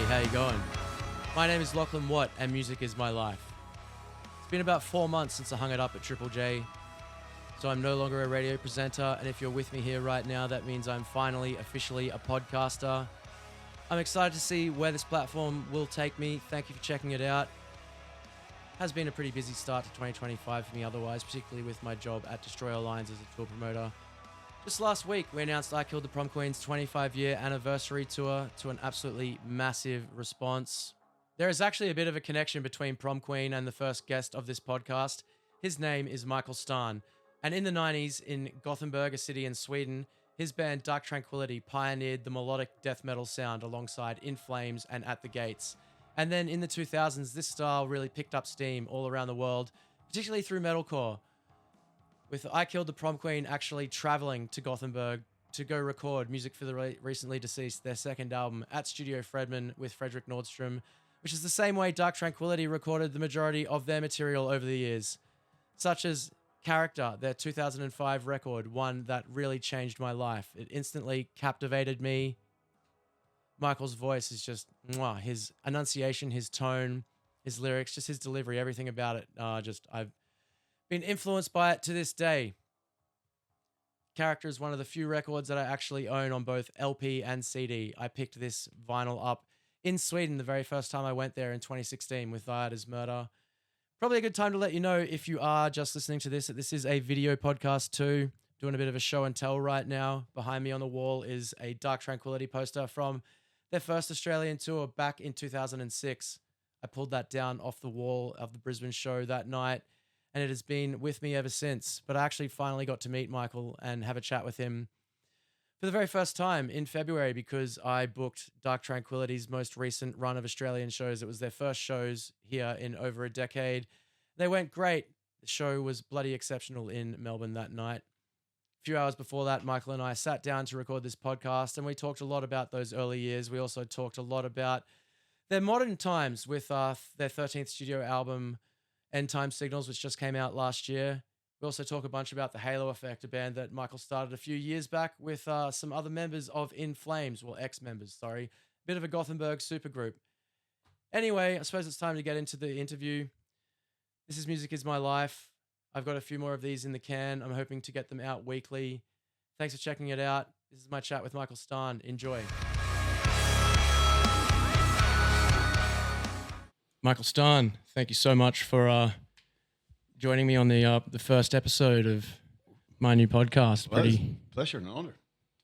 Hey, how you going? My name is Lachlan Watt, and music is my life. It's been about 4 months since I hung it up at Triple J, so I'm no longer a radio presenter, and if you're with me here right now, that means I'm finally officially a podcaster. I'm excited to see where this platform will take me. Thank you for checking it out. Has been a pretty busy start to 2025 for me otherwise, particularly with my job at Destroyer Lines as a tour promoter. Just last week, we announced I Killed the Prom Queen's 25-year anniversary tour to an absolutely massive response. There is actually a bit of a connection between Prom Queen and the first guest of this podcast. His name is Mikael Stanne, and in the 90s in Gothenberg, a city in Sweden, his band Dark Tranquillity pioneered the melodic death metal sound alongside In Flames and At the Gates. And then in the 2000s, this style really picked up steam all around the world, particularly through metalcore, with I Killed the Prom Queen actually traveling to Gothenburg to go record music for the recently deceased, their second album, at Studio Fredman with Fredrik Nordstrom, which is the same way Dark Tranquillity recorded the majority of their material over the years, such as Character, their 2005 record, one that really changed my life. It instantly captivated me. Michael's voice is just, mwah, his enunciation, his tone, his lyrics, just his delivery, everything about it. I've been influenced by it to this day. Character is one of the few records that I actually own on both LP and CD. I picked this vinyl up in Sweden the very first time I went there in 2016 with Viada's Murder. Probably a good time to let you know, if you are just listening to this, that this is a video podcast too. Doing a bit of a show and tell right now. Behind me on the wall is a Dark Tranquillity poster from their first Australian tour back in 2006. I pulled that down off the wall of the Brisbane show that night, and it has been with me ever since. But I actually finally got to meet Michael and have a chat with him for the very first time in February, because I booked Dark Tranquillity's most recent run of Australian shows. It was their first shows here in over a decade. They went great. The show was bloody exceptional in Melbourne that night. A few hours before that, Michael and I sat down to record this podcast, and we talked a lot about those early years. We also talked a lot about their modern times with their 13th studio album, Endtime Signals, which just came out last year. We also talk a bunch about the Halo Effect, a band that Michael started a few years back with some other members of In Flames, well, ex-members, sorry. Bit of a Gothenburg supergroup. Anyway, I suppose it's time to get into the interview. This is Music Is My Life. I've got a few more of these in the can. I'm hoping to get them out weekly. Thanks for checking it out. This is my chat with Mikael Stanne. Enjoy. Mikael Stanne, thank you so much for joining me on the first episode of my new podcast. Well, pretty pleasure and honor to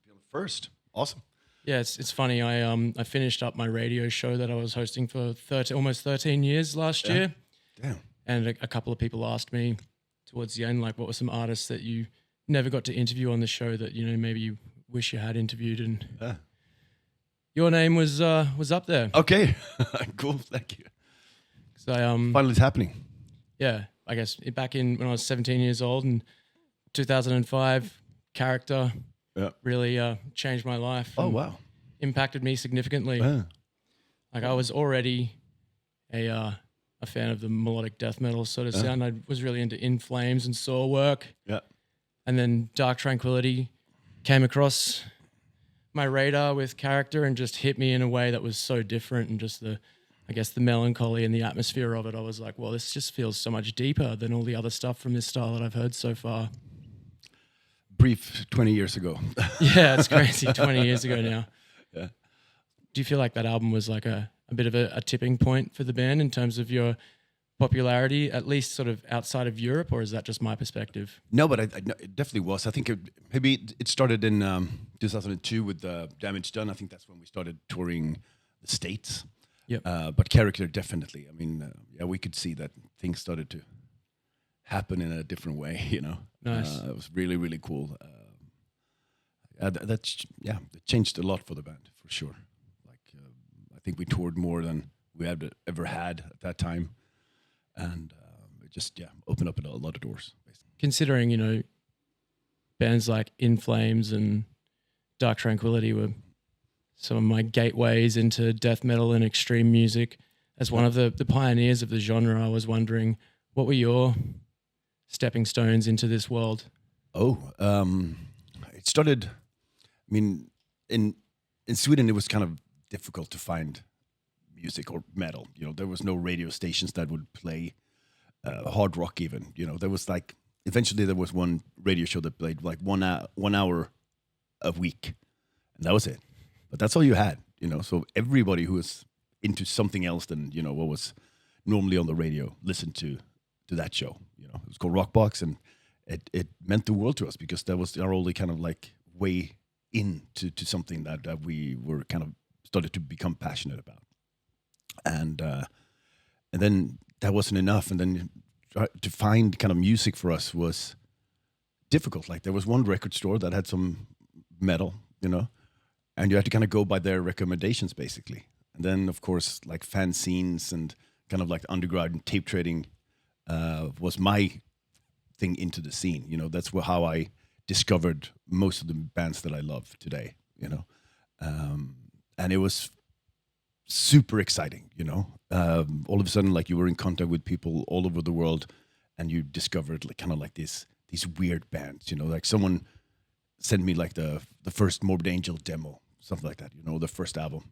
be on the first. Awesome. Yeah, it's funny. I finished up my radio show that I was hosting for almost 13 years last year. Damn. And a couple of people asked me towards the end, like, what were some artists that you never got to interview on the show that, you know, maybe you wish you had interviewed, and your name was up there. Okay, cool, thank you. So finally, it's happening. Yeah, I guess back in when I was 17 years old in 2005, Character really changed my life. Oh wow, impacted me significantly. Yeah. Like, I was already a fan of the melodic death metal sort of sound. I was really into In Flames and Saw work. Yeah. And then Dark Tranquillity came across my radar with Character and just hit me in a way that was so different, and just the melancholy and the atmosphere of it. I was like, well, this just feels so much deeper than all the other stuff from this style that I've heard so far. Brief 20 years ago. Yeah, it's crazy. 20 years ago now. Yeah. Do you feel like that album was like a bit of a tipping point for the band in terms of your popularity, at least sort of outside of Europe, or is that just my perspective? No, but it definitely was. I think maybe it started in 2002 with Damage Done. I think that's when we started touring the States. Yep. But Character, definitely. I mean, we could see that things started to happen in a different way, you know. Nice. It was really, really cool. That changed a lot for the band, for sure. I think we toured more than we had ever had at that time, and it just opened up a lot of doors. Basically. Considering, you know, bands like In Flames and Dark Tranquillity were some of my gateways into death metal and extreme music. As one of the pioneers of the genre, I was wondering, what were your stepping stones into this world? It started, I mean, in Sweden, it was kind of difficult to find music or metal. You know, there was no radio stations that would play hard rock even. You know, there was like eventually there was one radio show that played like 1 hour a week, and that was it. But that's all you had. You know, so everybody who was into something else than what was normally on the radio listened to that show. You know, it was called Rockbox, and it meant the world to us because that was our only kind of like way into something that we were kind of started to become passionate about. And then that wasn't enough, and then to find kind of music for us was difficult. Like there was one record store that had some metal, and you had to kind of go by their recommendations basically. And then of course like fanzines and kind of like underground tape trading was my thing into the scene. That's how I discovered most of the bands that I love today. And it was super exciting. All of a sudden, like you were in contact with people all over the world, and you discovered like kind of like these weird bands. Like someone sent me like the first Morbid Angel demo, something like that. The first album,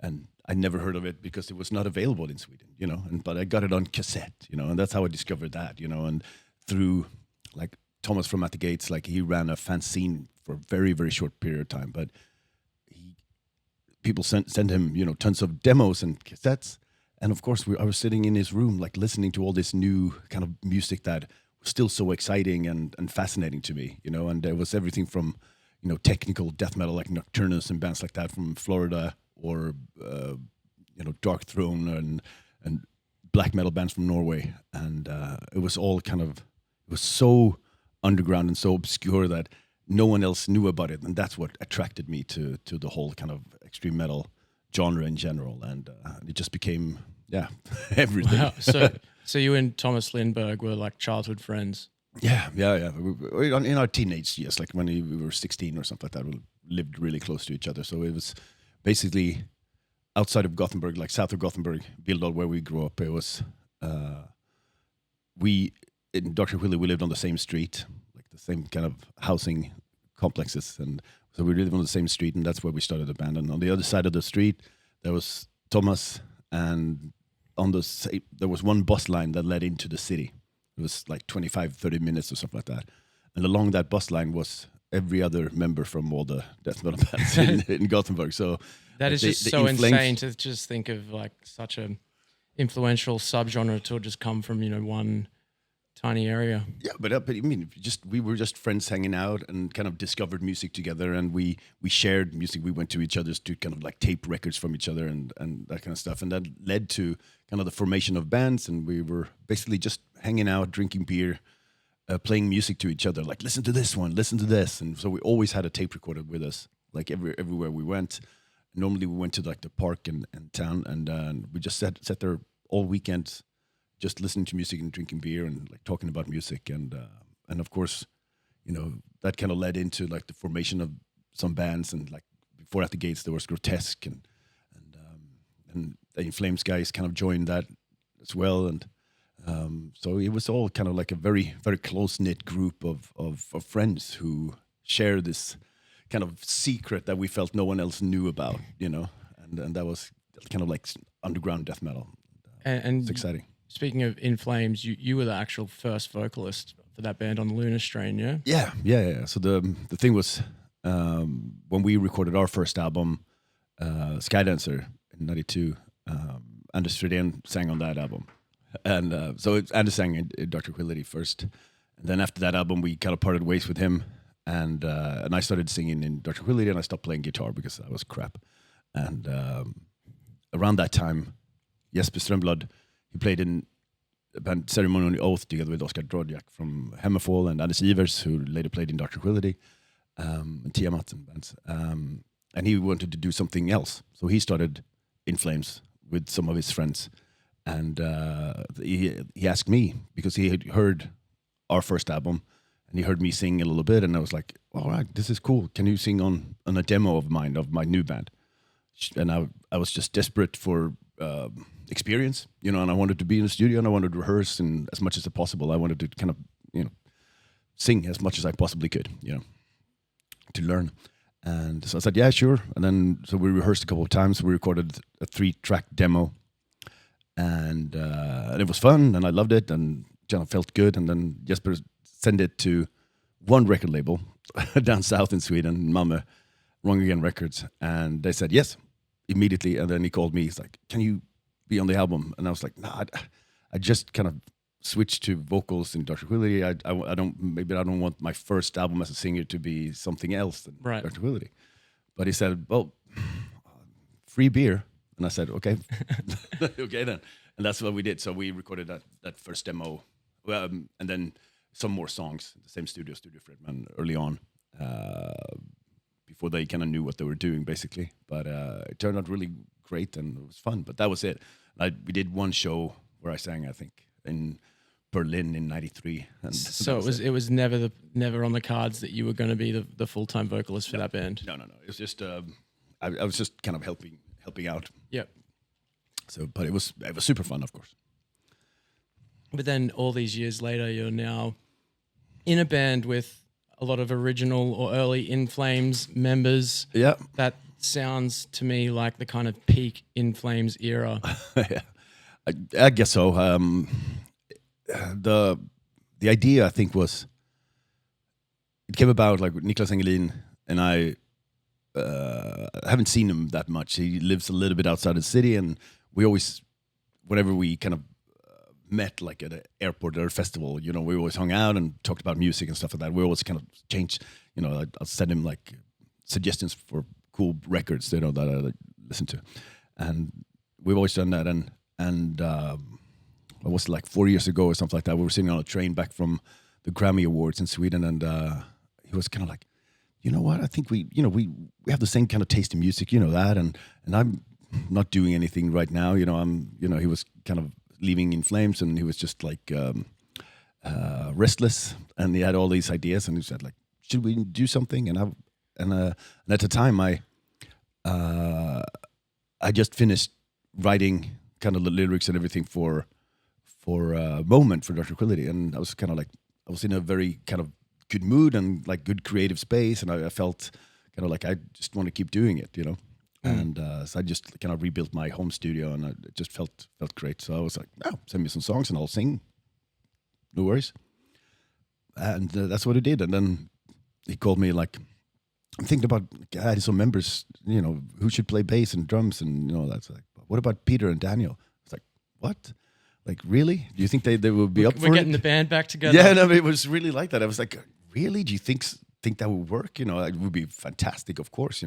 and I never heard of it because it was not available in Sweden. But I got it on cassette. And that's how I discovered that. And through like Thomas from At the Gates, like he ran a fanzine for a very, very short period of time, but people sent him, tons of demos and cassettes. And of course, I was sitting in his room, like listening to all this new kind of music that was still so exciting and fascinating to me, and there was everything from, technical death metal like Nocturnus and bands like that from Florida, or, Dark Throne and black metal bands from Norway. And it was all kind of, it was so underground and so obscure that no one else knew about it, and that's what attracted me to the whole kind of extreme metal genre in general, and it just became everything. Wow. So you and Thomas Lindberg were like childhood friends? Yeah. We, in our teenage years, like when we were 16 or something like that, we lived really close to each other. So it was basically outside of Gothenburg, like south of Gothenburg, Bildal, where we grew up. It was in Dark Tranquillity, we lived on the same street, like the same kind of housing complexes, and so we lived on the same street, and that's where we started the band. And on the other side of the street, there was Thomas, and there was one bus line that led into the city. It was like 25, 30 minutes or something like that. And along that bus line was every other member from all the death metal bands in Gothenburg. So that is just so insane to just think of like such a influential subgenre to just come from, one tiny area. Yeah, but I mean, we were just friends hanging out and kind of discovered music together, and we shared music. We went to each other's to kind of like tape records from each other and that kind of stuff, and that led to kind of the formation of bands. And we were basically just hanging out, drinking beer, playing music to each other, like listen to this one, listen to this, and so we always had a tape recorder with us, like everywhere we went. Normally we went to like the park in town, and we just sat there all weekend, just listening to music and drinking beer and like talking about music, and of course, that kind of led into like the formation of some bands. And like before At the Gates, there was Grotesque, and the In Flames guys kind of joined that as well, and so it was all kind of like a very, very close knit group of friends who share this kind of secret that we felt no one else knew about, and that was kind of like underground death metal, and it's exciting. Speaking of In Flames, you were the actual first vocalist for that band on the Lunar Strain, yeah? Yeah. So the thing was, when we recorded our first album, Skydancer in '92, Anders Fridén sang on that album. And so Anders sang in Dark Tranquillity first. And then after that album, we kind of parted ways with him. And I started singing in Dark Tranquillity, and I stopped playing guitar because I was crap. And around that time, Jesper Strömblad, he played in a band Ceremonial Oath together with Oskar Drodjak from Hammerfall, and Anders Ivers, who later played in Dark Tranquillity, and Tiamat and bands. And he wanted to do something else. So he started In Flames with some of his friends. And he asked me, because he had heard our first album, and he heard me sing a little bit, and I was like, all right, this is cool. Can you sing on a demo of mine, of my new band? And I was just desperate for experience, and I wanted to be in the studio, and I wanted to rehearse, and as much as possible, I wanted to kind of, sing as much as I possibly could, to learn. And so I said, yeah, sure. And then so we rehearsed a couple of times. We recorded a 3-track demo, and it was fun, and I loved it, and felt good. And then Jesper sent it to one record label down south in Sweden, Malmö, Wrong Again Records, and they said yes immediately. And then he called me. He's like, "Can you be on the album?" And I was like, "Nah, I just kind of switched to vocals in Dark Tranquillity. I don't want my first album as a singer to be something else than Right. Dark Tranquillity." But he said, "Well, free beer," and I said, "Okay, okay then." And that's what we did. So we recorded that first demo, and then some more songs in the same studio Fredman, early on, before they kind of knew what they were doing, basically. But it turned out really great, and it was fun. But that was it. We did one show where I sang, I think, in Berlin in '93. And So it was never on the cards that you were going to be the full-time vocalist for that band. No. It was just I was just kind of helping out. Yep. So, but it was super fun, of course. But then all these years later, you're now in a band with a lot of original or early In Flames members. Yeah. That sounds to me like the kind of peak In Flames era. Yeah. I guess so. The idea, I think, was it came about like Niklas Engelin and I haven't seen him that much. He lives a little bit outside the city, and we always, whenever we kind of met, like at an airport or a festival, we always hung out and talked about music and stuff like that. We always kind of changed, I'll send him like suggestions for cool records, that I listen to, and we've always done that. And it was like 4 years ago or something like that. We were sitting on a train back from the Grammy Awards in Sweden, and he was kind of like, "You know what? I think we have the same kind of taste in music, that, and I'm not doing anything right now. He was kind of leaving In Flames, and he was just like restless, and he had all these ideas, and he said like, should we do something? And at the time I just finished writing kind of the lyrics and everything for Moment for Dark Tranquillity, and I was kind of like, I was in a very kind of good mood and like good creative space, and I felt kind of like I just want to keep doing it, And so I just kind of rebuilt my home studio, and it just felt great. So I was like, "Oh, send me some songs and I'll sing. No worries." And that's what he did. And then he called me like, "I'm thinking about adding some members, who should play bass and drums, and that's like, what about Peter and Daniel?" I was like, "What? Like, really? Do you think they would be up for it?" We're getting the band back together. Yeah, no, it was really like that. I was like, "Really? Do you think that would work? It would be fantastic, of course,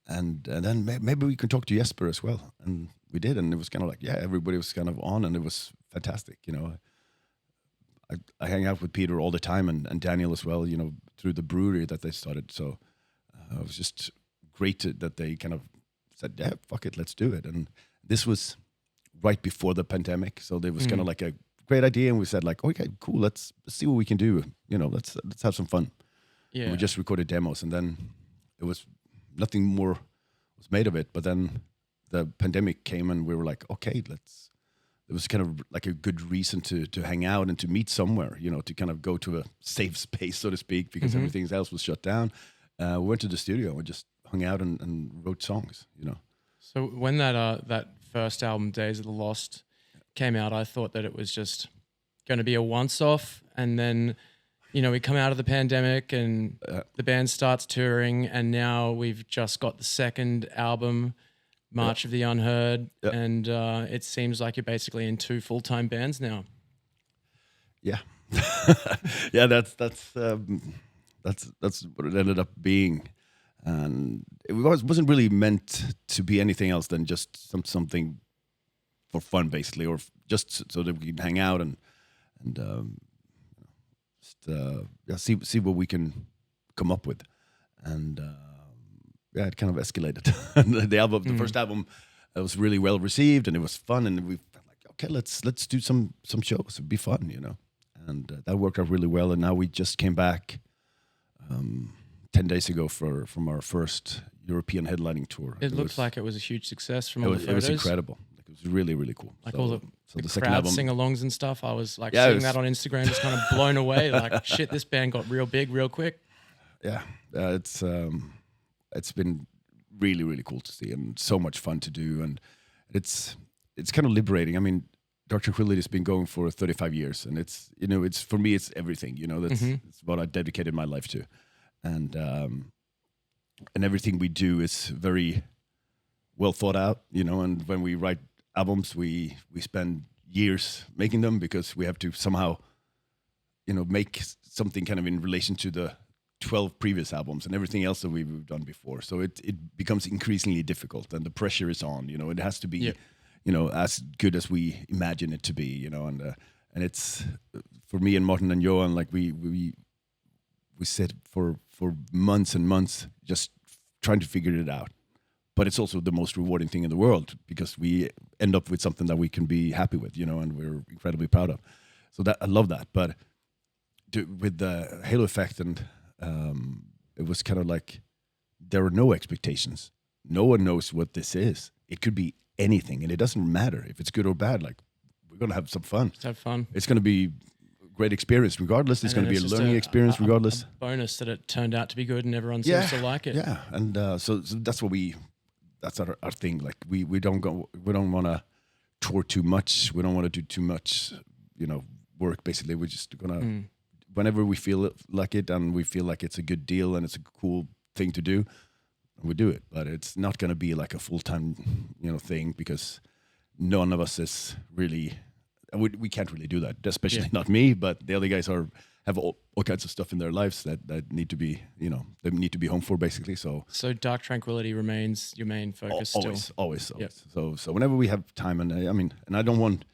And then maybe we can talk to Jesper as well." And we did, and it was kind of like, yeah, everybody was kind of on, and it was fantastic. I hang out with Peter all the time, and Daniel as well, through the brewery that they started. So it was just great that they kind of said, "Yeah, fuck it, let's do it." And this was right before the pandemic, so there was kind of like a great idea, and we said like, "Okay, cool, let's see what we can do. Let's have some fun." Yeah. And we just recorded demos, and then it was nothing more was made of it. But then the pandemic came, and we were like, "Okay, let's." It was kind of like a good reason to hang out and to meet somewhere, to kind of go to a safe space, so to speak, because everything else was shut down. We went to the studio and just hung out and wrote songs, So when that first album, Days of the Lost, came out, I thought that it was just going to be a once-off, and then we come out of the pandemic and the band starts touring, and now we've just got the second album, March of the Unheard, and it seems like you're basically in 2 full-time bands now. Yeah, yeah, that's what it ended up being, and it wasn't really meant to be anything else than just something for fun, basically, or just so that we can hang out and see what we can come up with, and it kind of escalated. The first album, was really well received, and it was fun, and we felt like, okay, let's do some shows. It'd be fun, and that worked out really well. And now we just came back 10 days ago from our first European headlining tour. It looks like it was a huge success from all the photos. It was incredible. It was really, really cool. Like all the second crowd album, sing-alongs and stuff. I was like seeing that on Instagram, just kind of blown away. Like, shit, this band got real big real quick. yeah, it's been really really cool to see and so much fun to do, and it's kind of liberating. I mean, Dark Tranquillity has been going for 35 years, and it's it's for me it's everything. That's it's what I dedicated my life to, and everything we do is very well thought out. And when we write albums, we spend years making them because we have to somehow make something kind of in relation to the 12 previous albums and everything else that we've done before. So it becomes increasingly difficult, and the pressure is on. It has to be, as good as we imagine it to be. And it's for me and Martin and Johan, like we sit for months and months just trying to figure it out. But it's also the most rewarding thing in the world because we end up with something that we can be happy with, and we're incredibly proud of. So I love that. But with the Halo effect, and it was kind of like there are no expectations. No one knows what this is. It could be anything, and it doesn't matter if it's good or bad. Like, we're gonna have some fun. Just have fun. It's gonna be a great experience, regardless. It's gonna be a learning experience, regardless. A bonus that it turned out to be good, and everyone seems to like it. Yeah, and so that's what that's our thing. Like we don't want to tour too much. We don't want to do too much, work. Basically, we're just gonna whenever we feel like it, and we feel like it's a good deal and it's a cool thing to do, we do it. But it's not gonna be like a full-time, thing, because none of us is really. We can't really do that, especially not me. But the other guys have all kinds of stuff in their lives that need to be, they need to be home for, basically. So Dark Tranquillity remains your main focus still? Always. Yep. So whenever we have time, and I don't want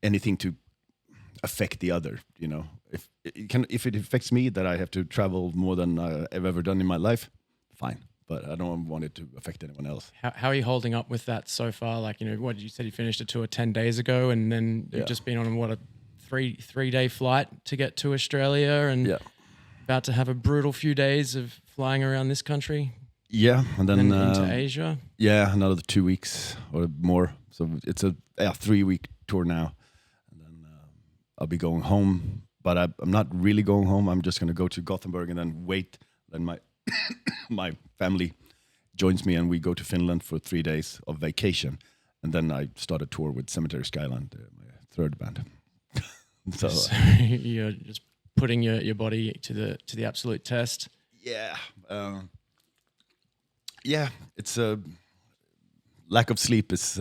anything to affect the other, if it affects me that I have to travel more than I've ever done in my life, fine. But I don't want it to affect anyone else. How are you holding up with that so far? Like, what you said, you finished a tour 10 days ago, and then you've just been on a three-day flight to get to Australia, and about to have a brutal few days of flying around this country. Yeah, and then into Asia. Yeah, another 2 weeks or more. So it's a 3-week tour now, and then I'll be going home. But I'm not really going home. I'm just going to go to Gothenburg and then wait. Then my family joins me, and we go to Finland for 3 days of vacation, and then I start a tour with Cemetery Skyline, my third band. So you're just putting your body to the absolute test. Yeah, it's a lack of sleep is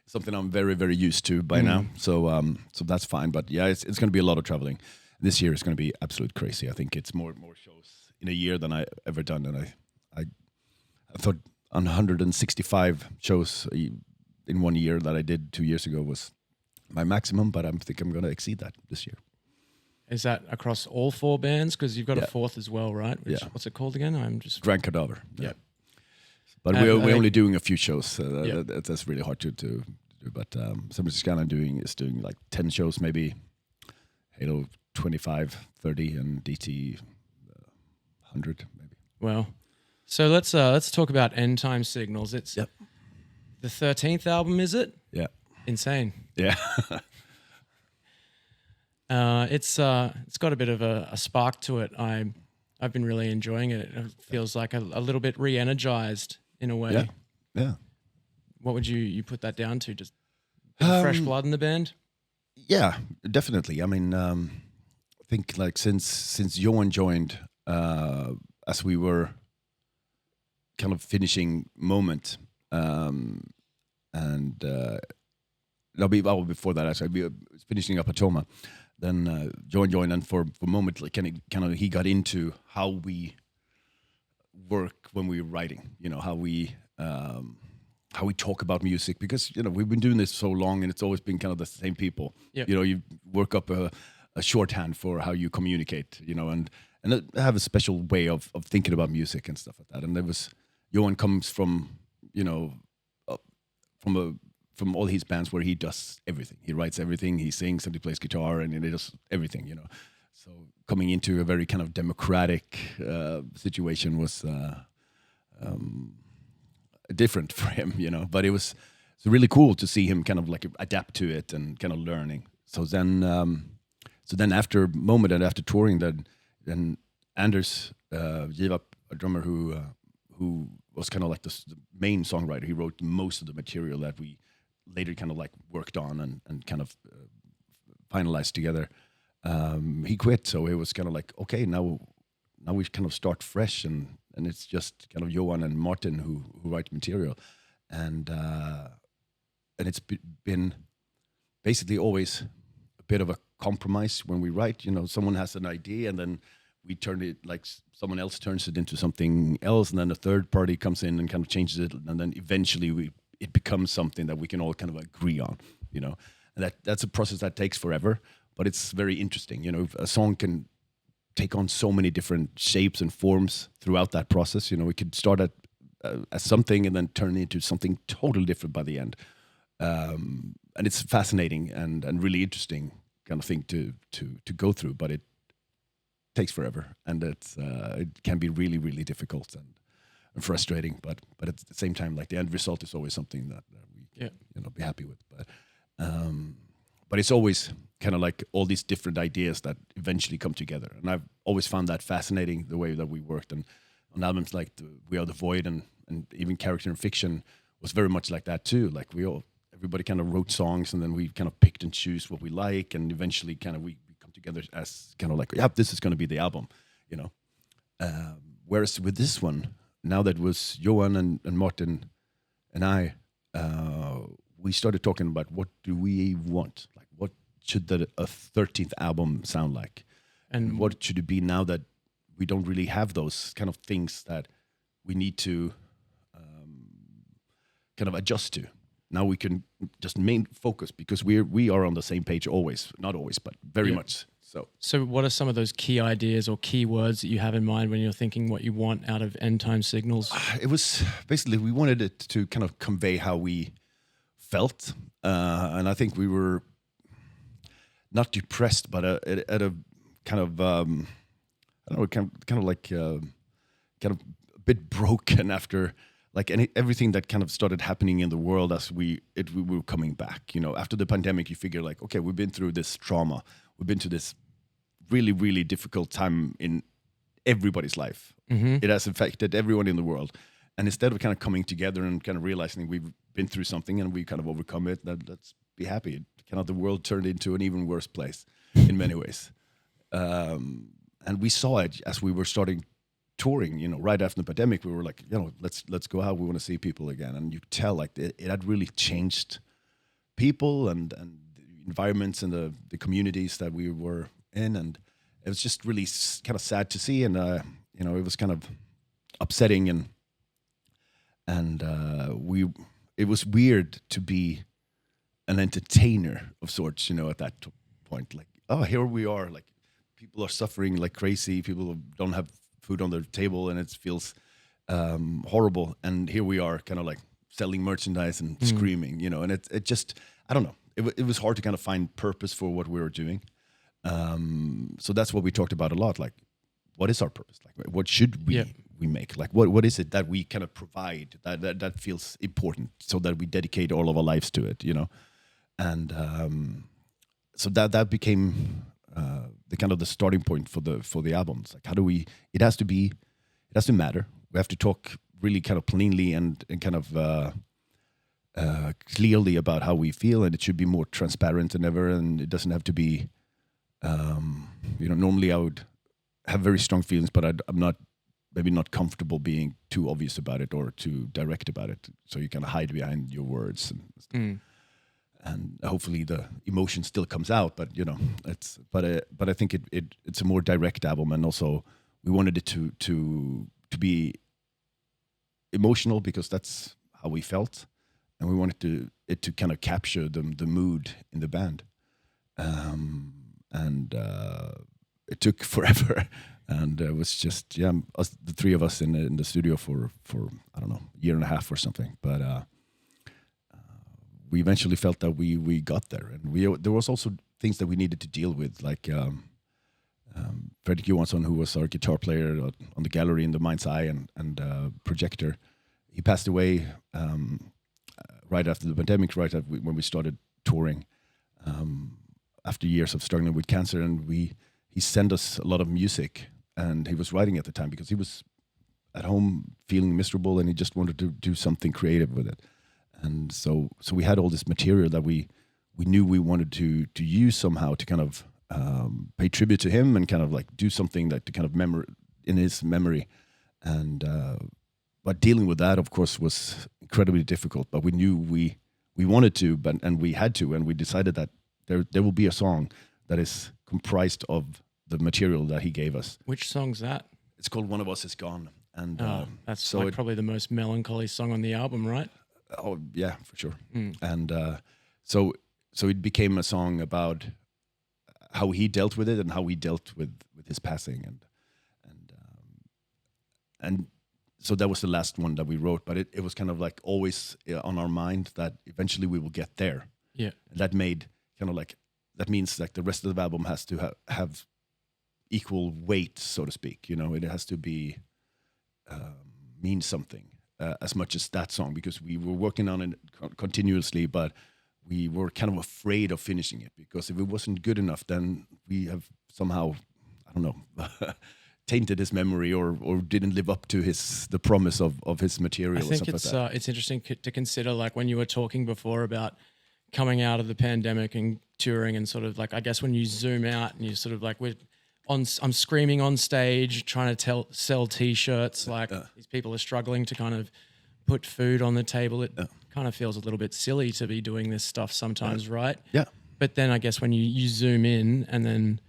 something I'm very very used to by now. So that's fine. But yeah, it's going to be a lot of traveling. This year is going to be absolute crazy. I think it's more shows in a year than I ever done, and I thought 165 shows in 1 year that I did 2 years ago was my maximum, but I think I'm going to exceed that this year. Is that across all 4 bands? Because you've got a fourth as well, right? What's it called again? I'm just Grand Cadaver. Yeah. But we're only doing a few shows. That's really hard to do. But Cemetery Skyline is doing like 10 shows, maybe Halo 25, 30, and DT 100, maybe. Well, so let's talk about Endtime Signals. It's the 13th album, is it? Yeah. Insane. Yeah. It's got a bit of a spark to it. I've been really enjoying it. It feels like a little bit re-energized in a way. Yeah. What would you put that down to? Just fresh blood in the band? Yeah, definitely. I mean, I think like since Johan joined, as we were kind of finishing Moment, and before that actually, we were finishing up Atoma. Then Johan joined, and for a moment, like kind of, he got into how we work when we're writing. How we talk about music, because we've been doing this so long, and it's always been kind of the same people. Yep. You work up a shorthand for how you communicate. And I have a special way of thinking about music and stuff like that. And Johan comes from from all his bands where he does everything. He writes everything, he sings, and he plays guitar, and he does everything, So coming into a very kind of democratic situation was different for him, But it's really cool to see him kind of like adapt to it and kind of learning. So then after Moment and after touring, then Anders Jiva, a drummer who was kind of like the main songwriter. He wrote most of the material that we later kind of like worked on and kind of finalized together. He quit, so it was kind of like, okay, now we kind of start fresh, and it's just kind of Johan and Martin who write material, and it's been basically always a bit of a compromise when we write. You know, someone has an idea, and then we turn it, like someone else turns it into something else, and then a third party comes in and kind of changes it, and then eventually it becomes something that we can all kind of agree on. You know, and that's a process that takes forever, but it's very interesting. You know, a song can take on so many different shapes and forms throughout that process. You know, we could start as something and then turn into something totally different by the end. And it's fascinating and really interesting kind of thing to go through, but it takes forever, and it can be really, really difficult and frustrating. But at the same time, like the end result is always something that we be happy with. But it's always kind of like all these different ideas that eventually come together, and I've always found that fascinating, the way that we worked. And on albums like We Are the Void and even Character in Fiction was very much like that too. Like everybody kind of wrote songs, and then we kind of picked and choose what we like, and eventually kind of we come together as kind of like, yeah, this is going to be the album, you know. Whereas with this one, now that it was Johan and Martin and I, we started talking about what do we want, like what should a 13th album sound like, and what should it be now that we don't really have those kind of things that we need to kind of adjust to. Now we can just main focus, because we are on the same page always, not always, but very much so. So what are some of those key ideas or key words that you have in mind when you're thinking what you want out of Endtime Signals? It was basically, we wanted it to kind of convey how we felt, and I think we were not depressed, but at a kind of I don't know, kind of like kind of a bit broken after. Like everything that kind of started happening in the world as we were coming back. You know, after the pandemic, you figure like, okay, we've been through this trauma. We've been to this really, really difficult time in everybody's life. Mm-hmm. It has affected everyone in the world. And instead of kind of coming together and kind of realizing we've been through something and we kind of overcome it, let's be happy. Kind of the world turned into an even worse place in many ways. And we saw it as we were starting touring, you know, right after the pandemic. We were like, you know, let's go out. We want to see people again. And you could tell like it had really changed people and the environments and the communities that we were in. And it was just really kind of sad to see. And, you know, it was kind of upsetting and it was weird to be an entertainer of sorts, you know, at that point. Like, oh, here we are. Like, people are suffering like crazy. People don't have food on their table, and it feels horrible. And here we are, kind of like selling merchandise and screaming, you know. And it just, I don't know. It was hard to kind of find purpose for what we were doing. So that's what we talked about a lot. Like, what is our purpose? Like, what should we make? Like, what is it that we kind of provide that feels important, so that we dedicate all of our lives to it, you know? And so that became the kind of the starting point for the albums. Like, how do we? It has to matter. We have to talk really kind of plainly and kind of clearly about how we feel, and it should be more transparent than ever. And it doesn't have to be, you know. Normally, I would have very strong feelings, but I'm not comfortable being too obvious about it or too direct about it. So you kind of hide behind your words and stuff. And hopefully the emotion still comes out, but you know, but I think it's a more direct album, and also we wanted it to be emotional because that's how we felt, and we wanted it to kind of capture the mood in the band, and it took forever, and it was just the three of us in the studio for I don't know, a year and a half or something, but. We eventually felt that we got there, and there was also things that we needed to deal with, like Fredrik Johansson, who was our guitar player on the gallery in the Mind's Eye and projector. He passed away right after the pandemic, when we started touring, after years of struggling with cancer, and he sent us a lot of music and he was writing at the time because he was at home feeling miserable, and he just wanted to do something creative with it. And so we had all this material that we knew we wanted to use somehow to kind of pay tribute to him and kind of like do something that to kind of in his memory. And but dealing with that, of course, was incredibly difficult. But we knew we wanted to, and we had to, and we decided that there will be a song that is comprised of the material that he gave us. Which song's that? It's called "One of Us Is Gone," and that's so like probably the most melancholy song on the album, right? Oh yeah, for sure. And so it became a song about how he dealt with it and how he dealt with his passing, and so that was the last one that we wrote. But it was kind of like always on our mind that eventually we will get there. Yeah, and that made kind of like that means like the rest of the album has to have equal weight, so to speak. You know, it has to be mean something. As much as that song, because we were working on it continuously, but we were kind of afraid of finishing it, because if it wasn't good enough, then we have somehow, I don't know, tainted his memory or didn't live up to the promise of his material. I think it's interesting to consider, like when you were talking before about coming out of the pandemic and touring, and sort of like, I guess when you zoom out and you sort of like, I'm screaming on stage trying to sell T-shirts, like these people are struggling to kind of put food on the table. It kind of feels a little bit silly to be doing this stuff sometimes, right? Yeah. But then I guess when you zoom in, and then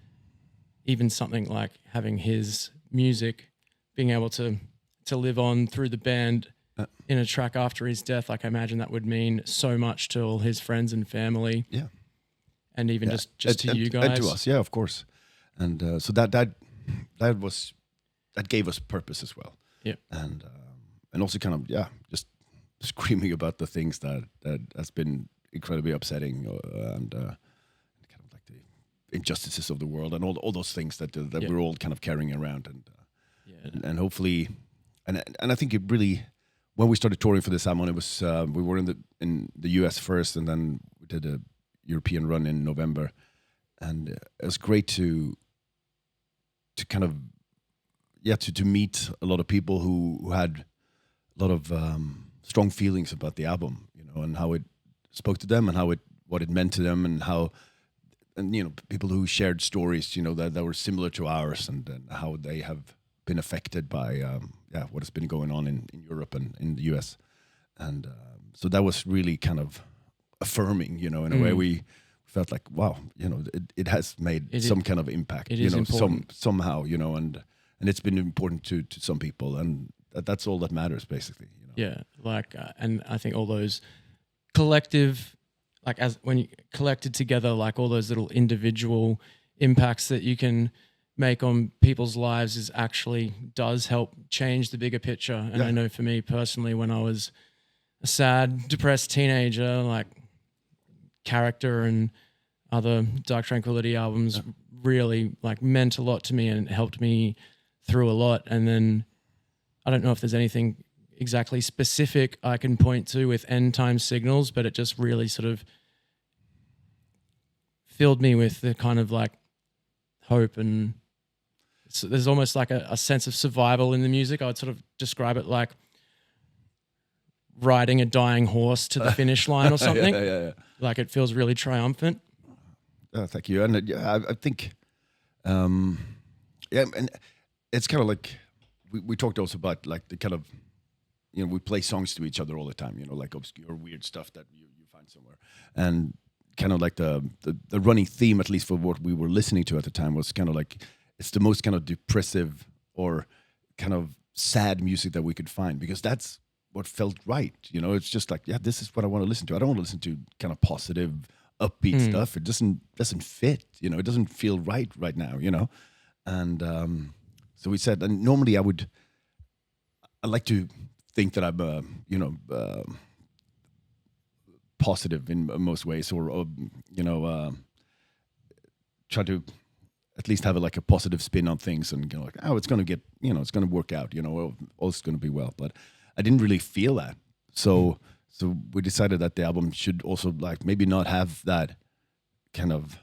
even something like having his music being able to live on through the band in a track after his death, like I imagine that would mean so much to all his friends and family. Yeah. And even just to you guys. And to us, yeah, of course. And so that gave us purpose as well. Yeah. And also kind of just screaming about the things that has been incredibly upsetting, and kind of like the injustices of the world and all those things that we're all kind of carrying around, and hopefully, and I think it really, when we started touring for this album, it was we were in the US first, and then we did a European run in November, and it was great to kind of to meet a lot of people who had a lot of strong feelings about the album, you know, and how it spoke to them, and what it meant to them, and you know, people who shared stories, you know, that were similar to ours, and how they have been affected by what has been going on in Europe and in the US, and so that was really kind of affirming, you know, in a way. We felt like, wow, you know, it has made some kind of impact, you know, somehow, you know, and it's been important to some people, and that's all that matters, basically. You know? Yeah, like, and I think all those collective, like as when you collected together, like all those little individual impacts that you can make on people's lives does help change the bigger picture. And I know for me personally, when I was a sad, depressed teenager, like Character and other Dark Tranquillity albums really like meant a lot to me and helped me through a lot. And then I don't know if there's anything exactly specific I can point to with Endtime Signals, but it just really sort of filled me with the kind of like hope, and there's almost like a sense of survival in the music. I would sort of describe it like riding a dying horse to the finish line or something. Yeah. Like it feels really triumphant. Thank you. And I think, and it's kind of like, we talked also about like the kind of, you know, we play songs to each other all the time, you know, like obscure, weird stuff that you find somewhere. And kind of like the running theme, at least for what we were listening to at the time, was kind of like, it's the most kind of depressive or kind of sad music that we could find, because that's what felt right. You know, it's just like, this is what I want to listen to. I don't want to listen to kind of positive, upbeat stuff. It doesn't fit, you know, it doesn't feel right now, you know? And so we said, and normally I like to think that I'm, positive in most ways, or you know, try to at least have like a positive spin on things, and, you know, like, oh, it's going to get, you know, it's going to work out, you know, all's going to be well. But I didn't really feel that. So we decided that the album should also like maybe not have that kind of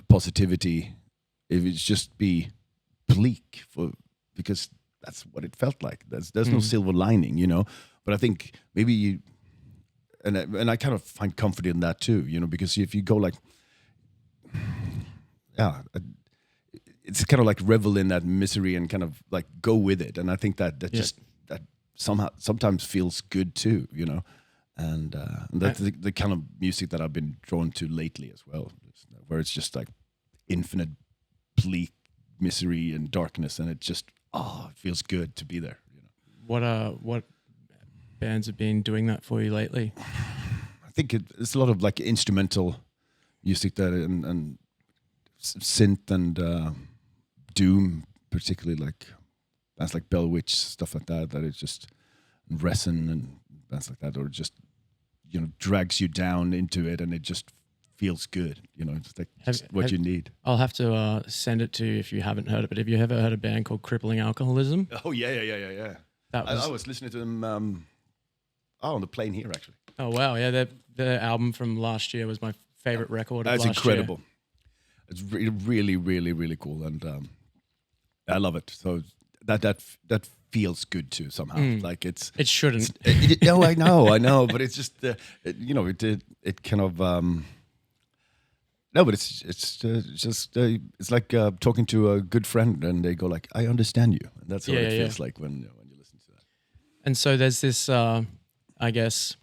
positivity. If it's just be bleak because that's what it felt like. There's no silver lining, you know. But I think maybe you and I kind of find comfort in that too, you know, because if you go like, yeah, it's kind of like revel in that misery and kind of like go with it. And I think that just that sometimes feels good too, you know. And that's the kind of music that I've been drawn to lately as well, where it's just like infinite bleak misery and darkness, and it just it feels good to be there. You know, what bands have been doing that for you lately? I think it's a lot of like instrumental music that and synth and doom, particularly like bands like Bell Witch, stuff like that. That is just Resin and bands like that, or just, you know, drags you down into it, and it just feels good. You know, it's like what you need. I'll have to send it to you if you haven't heard it. But have you ever heard a band called Crippling Alcoholism? Oh yeah. I was listening to them on the plane here actually. Oh wow, yeah, their album from last year was my favorite record. That's of last incredible. Year. It's really cool, and I love it. So that feels good too somehow. Like it shouldn't. No, I know, but it's just you know, it kind of no, but it's just it's like talking to a good friend, and they go like, "I understand you," and that's what it feels like when you listen to that. And so there's this, I guess,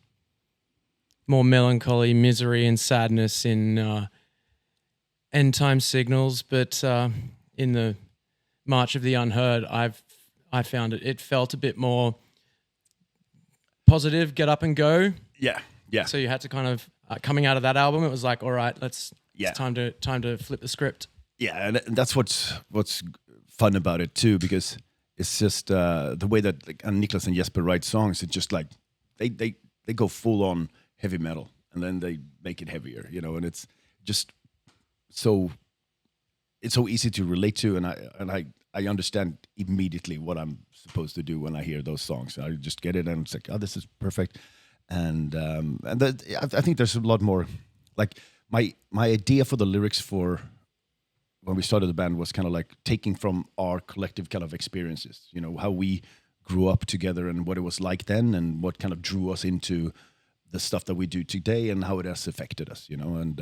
more melancholy, misery, and sadness in Endtime Signals, but in the March of the Unheard, I found it felt a bit more positive, get up and go. Yeah. So you had to kind of coming out of that album, it was like, all right, it's time to flip the script. Yeah, and that's what's fun about it too, because it's just the way that like, Niklas and Jesper write songs. It's just like they go full on heavy metal, and then they make it heavier, you know, and it's just so easy to relate to, and I understand immediately what I'm supposed to do when I hear those songs. I just get it, and it's like, oh, this is perfect. And I think there's a lot more. Like my idea for the lyrics for when we started the band was kind of like taking from our collective kind of experiences. You know, how we grew up together and what it was like then, and what kind of drew us into the stuff that we do today, and how it has affected us. You know, and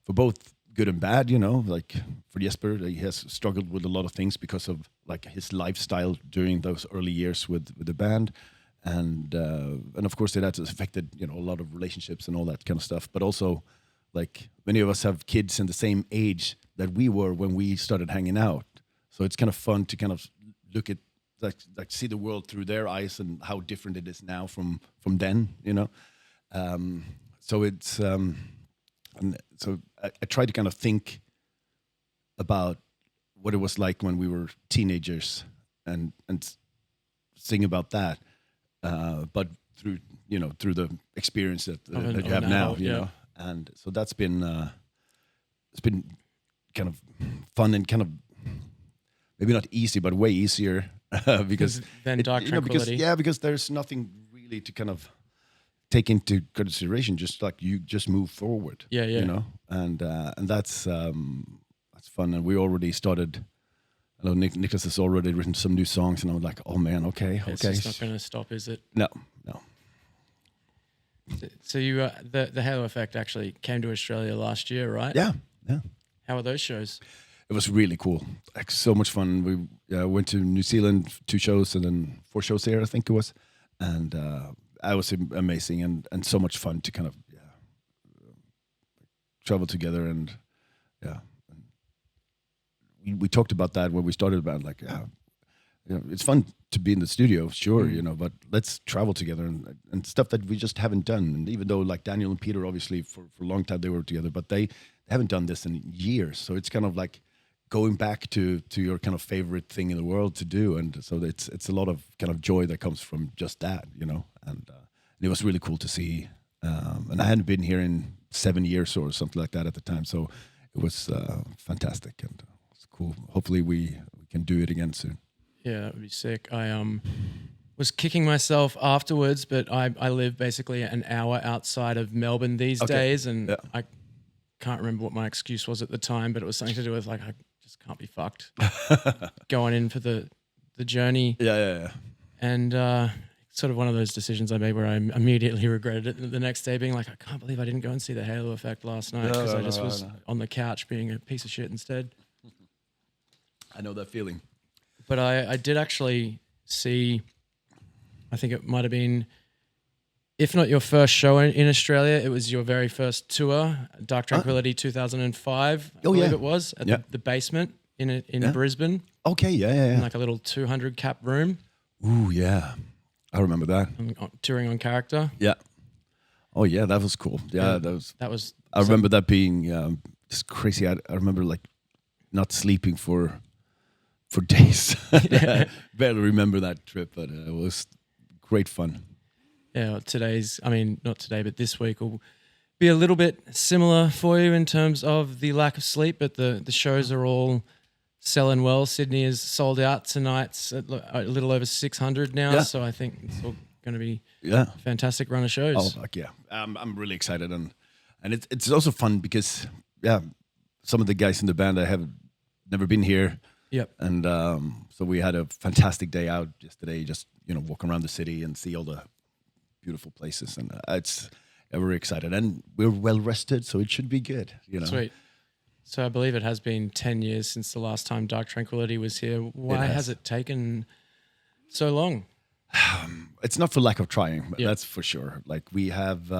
for both good and bad, you know, like for Jesper, he has struggled with a lot of things because of like his lifestyle during those early years with the band, and of course it has affected, you know, a lot of relationships and all that kind of stuff. But also, like, many of us have kids in the same age that we were when we started hanging out, so it's kind of fun to kind of look at like see the world through their eyes and how different it is now from then, you know. So it's and so I try to kind of think about what it was like when we were teenagers and sing about that, but through the experience that you have now, you know. And so that's been it's been kind of fun and kind of maybe not easy, but way easier because then Dark Tranquillity. Because there's nothing really to kind of take into consideration. Just like you just move forward. You know, and that's fun. And we already started. I know Niklas has already written some new songs, and I was like, oh man, okay. It's not going to stop, is it? No. So you the Halo Effect actually came to Australia last year, right? Yeah. How are those shows? It was really cool, like so much fun. We went to New Zealand 2 shows and then 4 shows here, I think it was, and it was amazing and so much fun to kind of travel together. And we talked about that when we started the band, like you know, it's fun to be in the studio, sure, you know, but let's travel together and stuff that we just haven't done. And even though like Daniel and Peter, obviously for a long time they were together, but they haven't done this in years. So it's kind of like going back to your kind of favorite thing in the world to do. And so it's a lot of kind of joy that comes from just that, you know, and it was really cool to see. And I hadn't been here in 7 years or something like that at the time. So it was fantastic and it's cool. Hopefully we can do it again soon. Yeah, that would be sick. I was kicking myself afterwards, but I live basically an hour outside of Melbourne these days, and I can't remember what my excuse was at the time, but it was something to do with like I just can't be fucked. Going in for the journey. Yeah. And sort of one of those decisions I made where I immediately regretted it the next day, being like, I can't believe I didn't go and see the Halo Effect last night because I just was on the couch being a piece of shit instead. I know that feeling. But I did actually see, I think it might have been, if not your first show in Australia, it was your very first tour, Dark Tranquillity 2005, I believe it was, at the basement in Brisbane. Okay, yeah. In like a little 200 cap room. Ooh, yeah. I remember that. Touring on Character. Yeah. Oh, yeah, that was cool. Yeah, that was. I remember that being just crazy. I remember like not sleeping for days. I barely remember that trip, but it was great fun. Yeah, not today, but this week will be a little bit similar for you in terms of the lack of sleep, but the shows are all selling well. Sydney is sold out tonight, a little over 600 now, so I think it's all going to be a fantastic run of shows. Oh, fuck yeah. I'm really excited, and it's also fun because, some of the guys in the band, I have never been here. Yep. And so we had a fantastic day out yesterday, just, walk around the city and see all the beautiful places. And we're very excited. And we're well rested, so it should be good. Sweet. So I believe it has been 10 years since the last time Dark Tranquillity was here. Why has it taken so long? It's not for lack of trying, that's for sure. Like we have,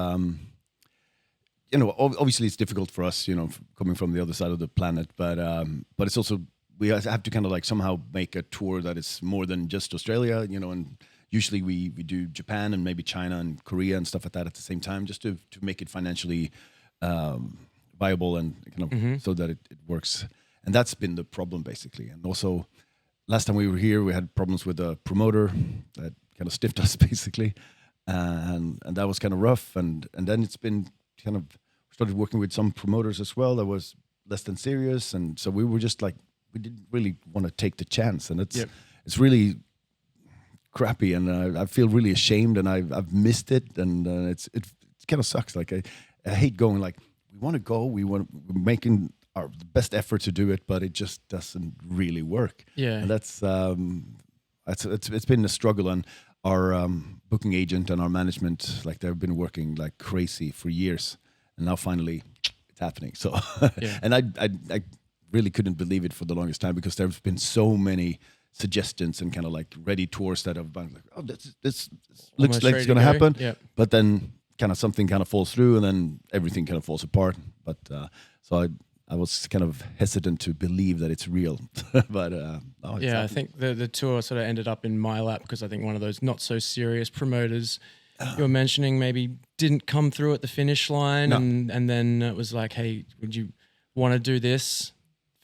obviously it's difficult for us, coming from the other side of the planet, but it's also, we have to kind of like somehow make a tour that is more than just Australia, and usually we do Japan and maybe China and Korea and stuff like that at the same time, just to make it financially viable and kind of so that it works. And that's been the problem basically. And also last time we were here, we had problems with a promoter that kind of stiffed us basically. And that was kind of rough. And then it's been kind of, started working with some promoters as well that was less than serious. And so we were just like, we didn't really want to take the chance. And it's really crappy. And I feel really ashamed and I've missed it. And it kind of sucks. Like I hate going like, we want to go, we're making our best effort to do it, but it just doesn't really work. Yeah. And that's it's been a struggle, and our booking agent and our management, like they've been working like crazy for years, and now finally it's happening. So, and I really couldn't believe it for the longest time because there's been so many suggestions and kind of like ready tours that have been like, oh, this looks like it's going to happen. Yep. But then kind of something kind of falls through and then everything kind of falls apart. But so I was kind of hesitant to believe that it's real. But I think the tour sort of ended up in my lap because I think one of those not so serious promoters you were mentioning maybe didn't come through at the finish line. No. And then it was like, hey, would you want to do this?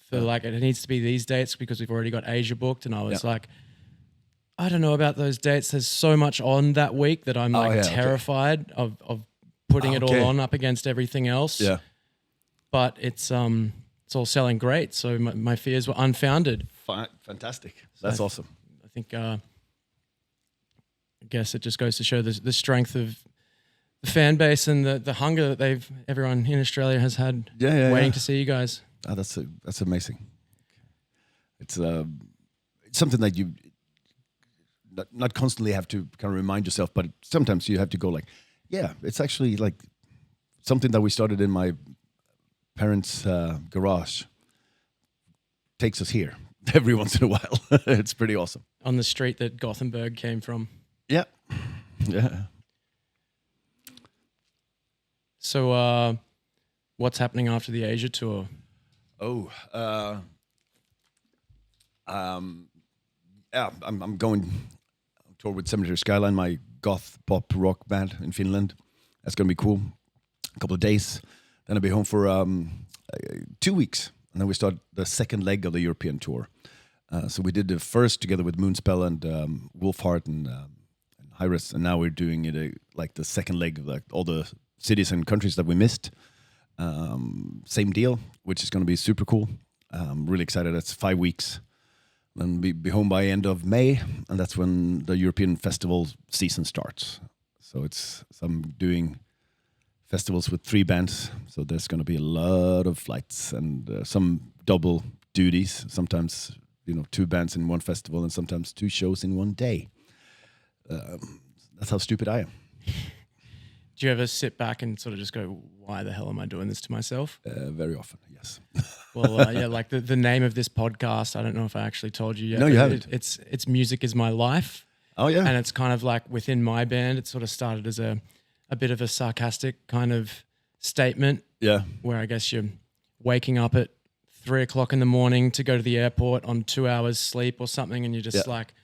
For like, it needs to be these dates because we've already got Asia booked. And I was like, I don't know about those dates. There's so much on that week that I'm terrified of putting it all on up against everything else. Yeah. But it's all selling great. So my fears were unfounded. Fantastic. That's awesome. I think, I guess it just goes to show the strength of the fan base and the hunger that everyone in Australia has had waiting to see you guys. Oh, that's amazing. It's something that you not constantly have to kind of remind yourself, but sometimes you have to go like, it's actually like something that we started in my parents' garage takes us here every once in a while. It's pretty awesome. On the street that Gothenberg came from. Yeah. Yeah. So what's happening after the Asia tour? I'm going on tour with Cemetery Skyline, my goth pop rock band in Finland. That's going to be cool. A couple of days. Then I'll be home for 2 weeks. And then we start the second leg of the European tour. So we did the first together with Moonspell and Wolfheart and Hyres. And now we're doing it like the second leg of like all the cities and countries that we missed. Same deal, which is going to be super cool. I'm really excited. That's 5 weeks. Then be home by end of May, and that's when the European festival season starts. So I'm doing festivals with 3 bands. So there's going to be a lot of flights and some double duties. Sometimes 2 bands in one festival, and sometimes 2 shows in one day. That's how stupid I am. Do you ever sit back and sort of just go, why the hell am I doing this to myself? Very often, yes. Well, yeah, like the name of this podcast, I don't know if I actually told you yet. No, you haven't. It's Music is My Life. Oh, yeah. And it's kind of like within my band, it sort of started as a bit of a sarcastic kind of statement. Yeah. Where I guess you're waking up at 3 o'clock in the morning to go to the airport on 2 hours sleep or something. And you're just like,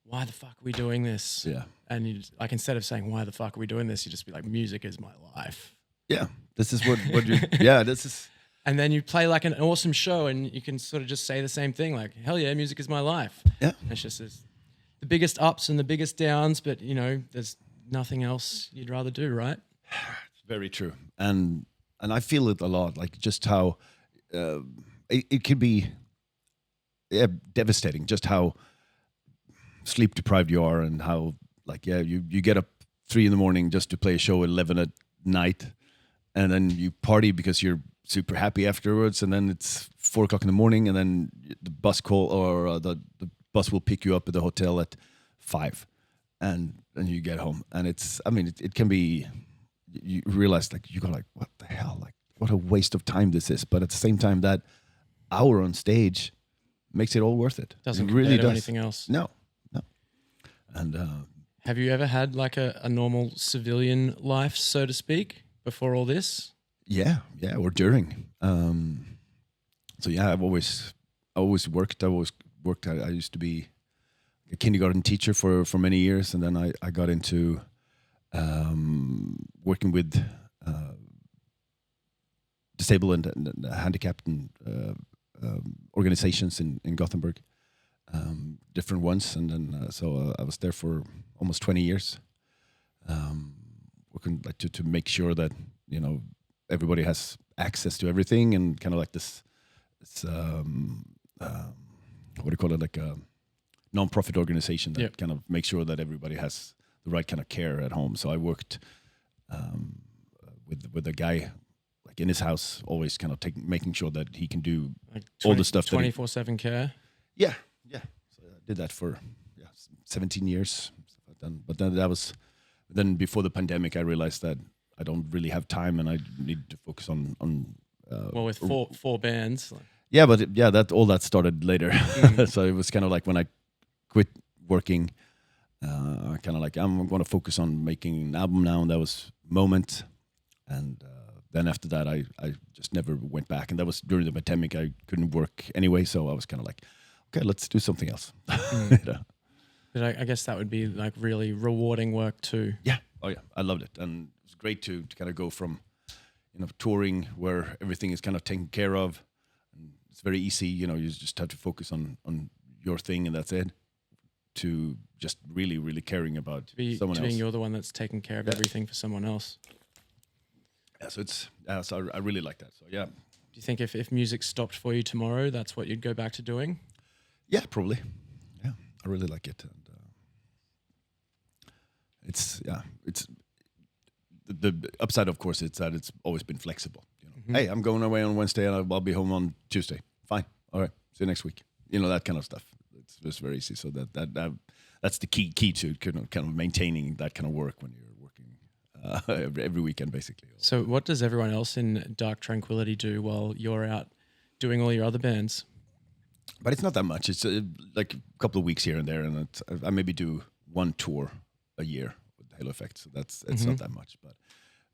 why the fuck are we doing this? Yeah. And you just, like, instead of saying, why the fuck are we doing this? You just be like, music is my life. Yeah. This is what you, yeah, this is. And then you play like an awesome show and you can sort of just say the same thing. Like, hell yeah, music is my life. Yeah. It's just the biggest ups and the biggest downs, but there's nothing else you'd rather do, right? It's very true. And I feel it a lot, like just how it could be devastating, just how sleep deprived you are, and how you get up 3 a.m. just to play a show at 11 at night, and then you party because you're super happy afterwards, and then it's 4 o'clock in the morning, and then the bus the bus will pick you up at the hotel at 5, and you get home, and it can be, you realize you go like, what the hell, like what a waste of time this is, but at the same time that hour on stage makes it all worth it. Doesn't it really compare to does. anything else. No. And have you ever had like a normal civilian life, so to speak, before all this? Yeah, or during. So yeah, I've always worked. I used to be a kindergarten teacher for many years, and then I got into working with disabled and handicapped organizations in Gothenburg. Different ones, and then so I was there for almost 20 years, working to make sure that everybody has access to everything, and kind of like this what do you call it, like a non-profit organization that kind of makes sure that everybody has the right kind of care at home. So I worked with a guy like in his house, always kind of making sure that he can do like all the stuff 24/7 care. Yeah. So I did that for 17 years. But then before the pandemic, I realized that I don't really have time, and I need to focus on. Well, with four bands. Yeah, but all that started later. So it was kind of like when I quit working, kind of like I'm going to focus on making an album now, and that was Moment. And then after that, I just never went back, and that was during the pandemic. I couldn't work anyway, so I was kind of like, okay, let's do something else. But I guess that would be like really rewarding work too. Yeah. Oh yeah, I loved it, and it was great to kind of go from touring where everything is kind of taken care of, and it's very easy. You just have to focus on your thing, and that's it. To just really, really caring about someone else. Being you're the one that's taking care of everything for someone else. Yeah, so I really like that. So yeah. Do you think if music stopped for you tomorrow, that's what you'd go back to doing? Yeah, probably. Yeah, I really like it, and it's the upside, of course, it's that it's always been flexible. Hey, I'm going away on Wednesday, and I'll be home on Tuesday. Fine, all right, see you next week. That kind of stuff. It's just very easy. So that's the key to kind of maintaining that kind of work when you're working every weekend, basically. So what does everyone else in Dark Tranquillity do while you're out doing all your other bands? But it's not that much. It's like a couple of weeks here and there, and I maybe do one tour a year with Halo Effect. So it's not that much.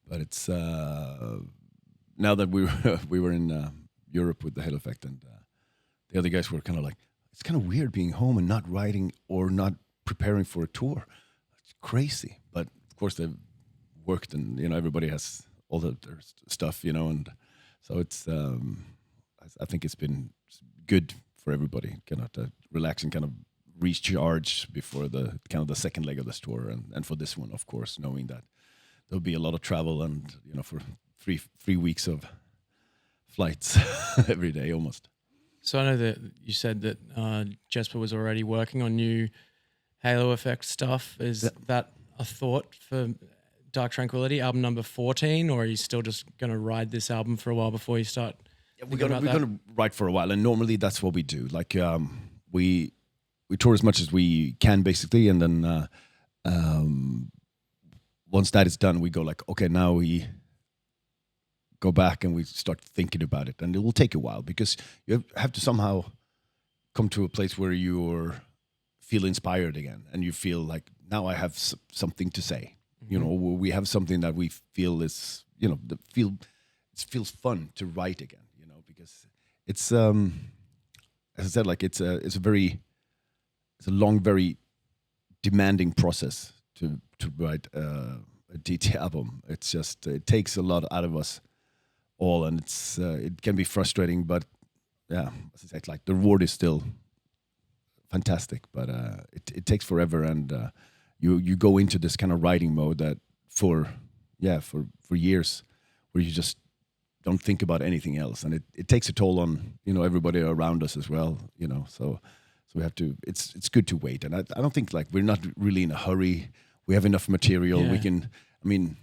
But it's now that we were in Europe with the Halo Effect, and the other guys were kind of like, it's kind of weird being home and not writing or not preparing for a tour. It's crazy. But of course they've worked, and everybody has all their stuff, and so it's I think it's been good for everybody, kind of to relax and kind of recharge before the kind of the second leg of this tour, and for this one, of course, knowing that there'll be a lot of travel, and for three weeks of flights every day almost. So I know that you said that Jesper was already working on new Halo Effect stuff. Is that a thought for Dark Tranquillity, album number 14, or are you still just going to ride this album for a while before you start we're thinking about that? gonna write for a while, and normally that's what we do. Like we tour as much as we can, basically, and then once that is done, we go like, okay, now we go back and we start thinking about it, and it will take a while because you have to somehow come to a place where you feel inspired again, and you feel like, now I have something to say. You know, we have something that we feel is, you know, it feels fun to write again. You know, because it's as I said, like it's a long, very demanding process to write a DT album. It's just, it takes a lot out of us all, and it can be frustrating, but yeah, as I said, like the reward is still fantastic, but it takes forever, and you go into this kind of writing mode that for years, where you just don't think about anything else, and it takes a toll on, you know, everybody around us as well, you know. So we have to. It's good to wait, and I don't think, like, we're not really in a hurry. We have enough material. Yeah. We can. I mean,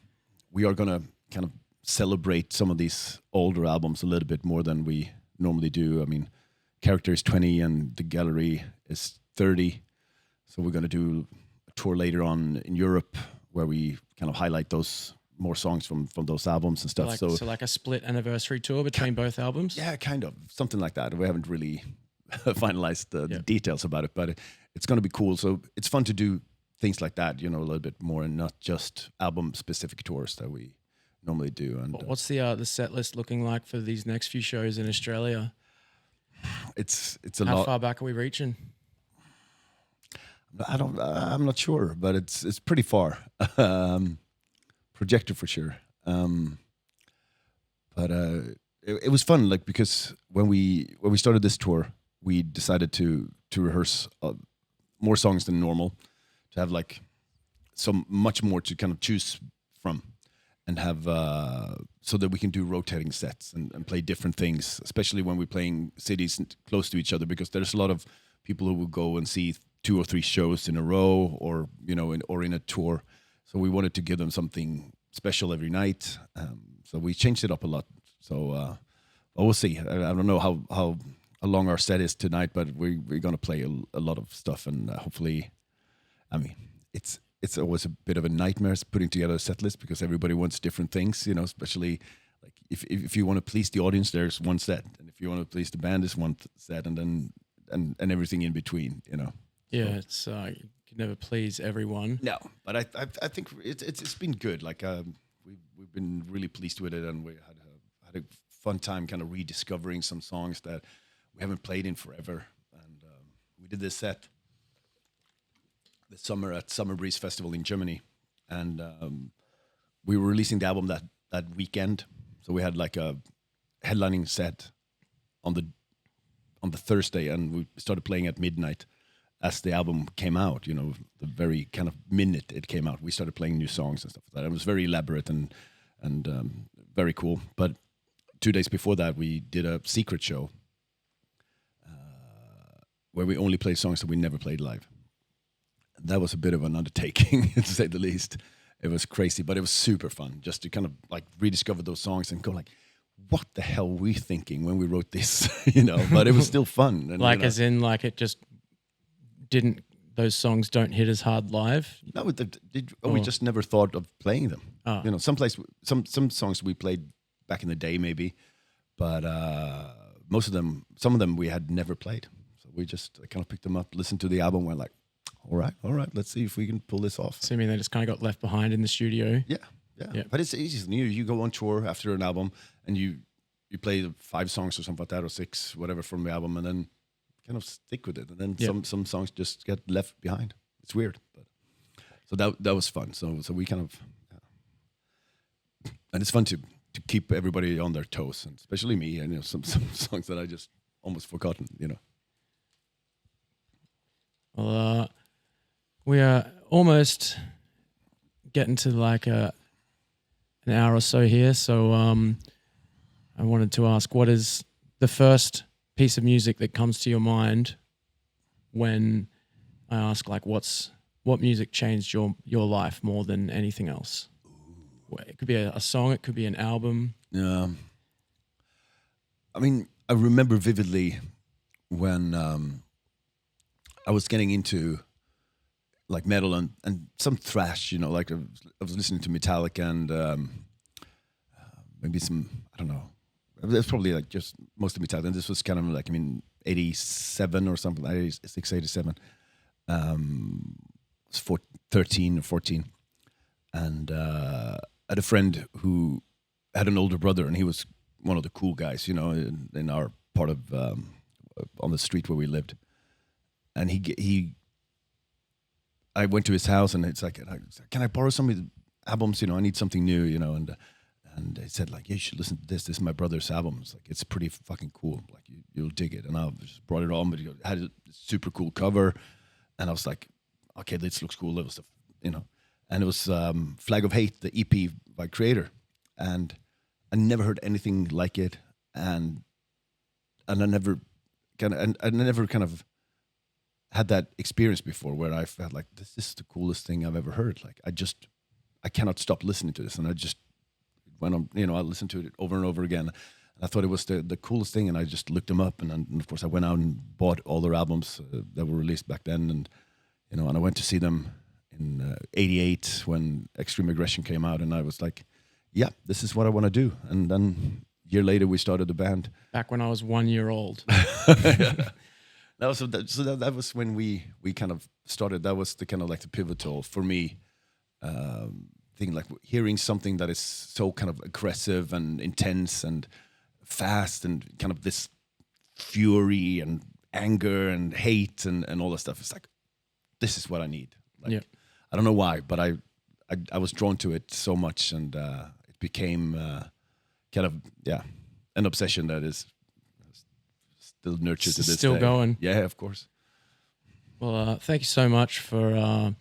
we are gonna kind of celebrate some of these older albums a little bit more than we normally do. I mean, Character is 20 and the Gallery is 30, so we're gonna do a tour later on in Europe where we kind of highlight those more songs from those albums and stuff. So like a split anniversary tour between both albums? Yeah, kind of something like that. We haven't really finalized the details about it, but it's going to be cool. So it's fun to do things like that, you know, a little bit more, and not just album specific tours that we normally do. And What's the set list looking like for these next few shows in Australia? it's a How lot. far back are we reaching? I'm not sure, but it's pretty far. Projector for sure. But it was fun, like, because when we started this tour, we decided to rehearse more songs than normal, to have like so much more to kind of choose from, and have so that we can do rotating sets and play different things, especially when we're playing cities close to each other, because there's a lot of people who will go and see 2 or 3 shows in a row, or, you know, or in a tour. So we wanted to give them something special every night. So we changed it up a lot. So but we'll see. I don't know how long our set is tonight, but we're going to play a lot of stuff, and hopefully, I mean, it's always a bit of a nightmare putting together a set list, because everybody wants different things, you know, especially like if you want to please the audience, there's one set, and if you want to please the band, there's one set, and then and everything in between, you know. Yeah, it's you can never please everyone. No, but I think it's been good. Like we've been really pleased with it, and we had a fun time kind of rediscovering some songs that we haven't played in forever. And we did this set this summer at Summer Breeze Festival in Germany, and we were releasing the album that weekend. So we had like a headlining set on the Thursday, and we started playing at midnight. As the album came out, you know, the very kind of minute it came out, we started playing new songs and stuff like that. It was very elaborate and very cool. But 2 days before that, we did a secret show where we only played songs that we never played live. That was a bit of an undertaking, to say the least. It was crazy, but it was super fun just to kind of like rediscover those songs and go like, what the hell were we thinking when we wrote this, you know? But it was still fun. And, Like, you know, as in, like, it just those songs don't hit as hard live? no, we just never thought of playing them. Oh. You know, some songs we played back in the day maybe, but some of them we had never played. So we just kind of picked them up, listened to the album, went like, all right, let's see if we can pull this off. So, I mean, they just kind of got left behind in the studio. Yeah. Yeah. But it's easy. You go on tour after an album, and you play 5 songs or something like that, or 6, whatever, from the album, and then kind of stick with it. And then some songs just get left behind. It's weird, but so that was fun. So we kind of, and it's fun to keep everybody on their toes, and especially me. And, you know, some songs that I just almost forgotten. You know. Well, we are almost getting to like an hour or so here. So I wanted to ask, what is the first piece of music that comes to your mind when I ask, like, what music changed your life more than anything else? It could be a song, it could be an album. I mean, I remember vividly when I was getting into like metal and some thrash, like I was listening to Metallica and maybe some, I don't know. It was probably like just mostly Metallica. And this was kind of like, 87 or something, 86, 87. Was 13 or 14. And I had a friend who had an older brother, and he was one of the cool guys, in our part of, on the street where we lived. And I went to his house, and it's like, can I borrow some of the albums? I need something new, and he said, like, yeah, you should listen to this. This is my brother's album. It's like, it's pretty fucking cool. Like, you'll dig it. And I just brought it on, but it had a super cool cover. And I was like, okay, this looks cool. It was, and it was Flag of Hate, the EP by Creator. And I never heard anything like it. And I never kind of had that experience before where I felt like this is the coolest thing I've ever heard. Like, I cannot stop listening to this. And I just went on, I listened to it over and over again. And I thought it was the coolest thing. And I just looked them up. And of course I went out and bought all their albums that were released back then. And, and I went to see them in 88 when Extreme Aggression came out. And I was like, yeah, this is what I want to do. And then a year later we started the band. Back when I was 1 year old. That was when we kind of started. That was the kind of like the pivotal for me thing, like hearing something that is so kind of aggressive and intense and fast and kind of this fury and anger and hate and all that stuff. It's like, this is what I need. Like, yeah. I don't know why, but I was drawn to it so much, and it became kind of an obsession that is still nurtured to this still day. Going. Yeah, of course. Well, thank you so much for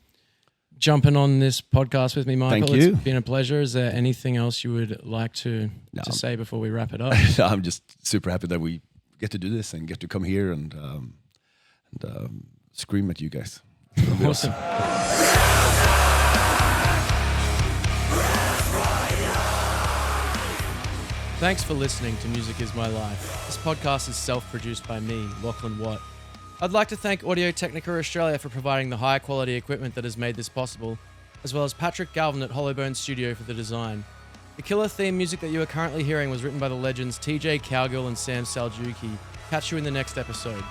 jumping on this podcast with me, Michael. Thank you. It's been a pleasure. Is there anything else you would like to say before we wrap it up? I'm just super happy that we get to do this and get to come here and scream at you guys. Awesome. Thanks for listening to Music Is My Life. This podcast is self-produced by me, Lachlan Watt. I'd like to thank Audio Technica Australia for providing the high-quality equipment that has made this possible, as well as Patrick Galvin at Hollowbone Studio for the design. The killer theme music that you are currently hearing was written by the legends TJ Cowgill and Sam Saljuki. Catch you in the next episode.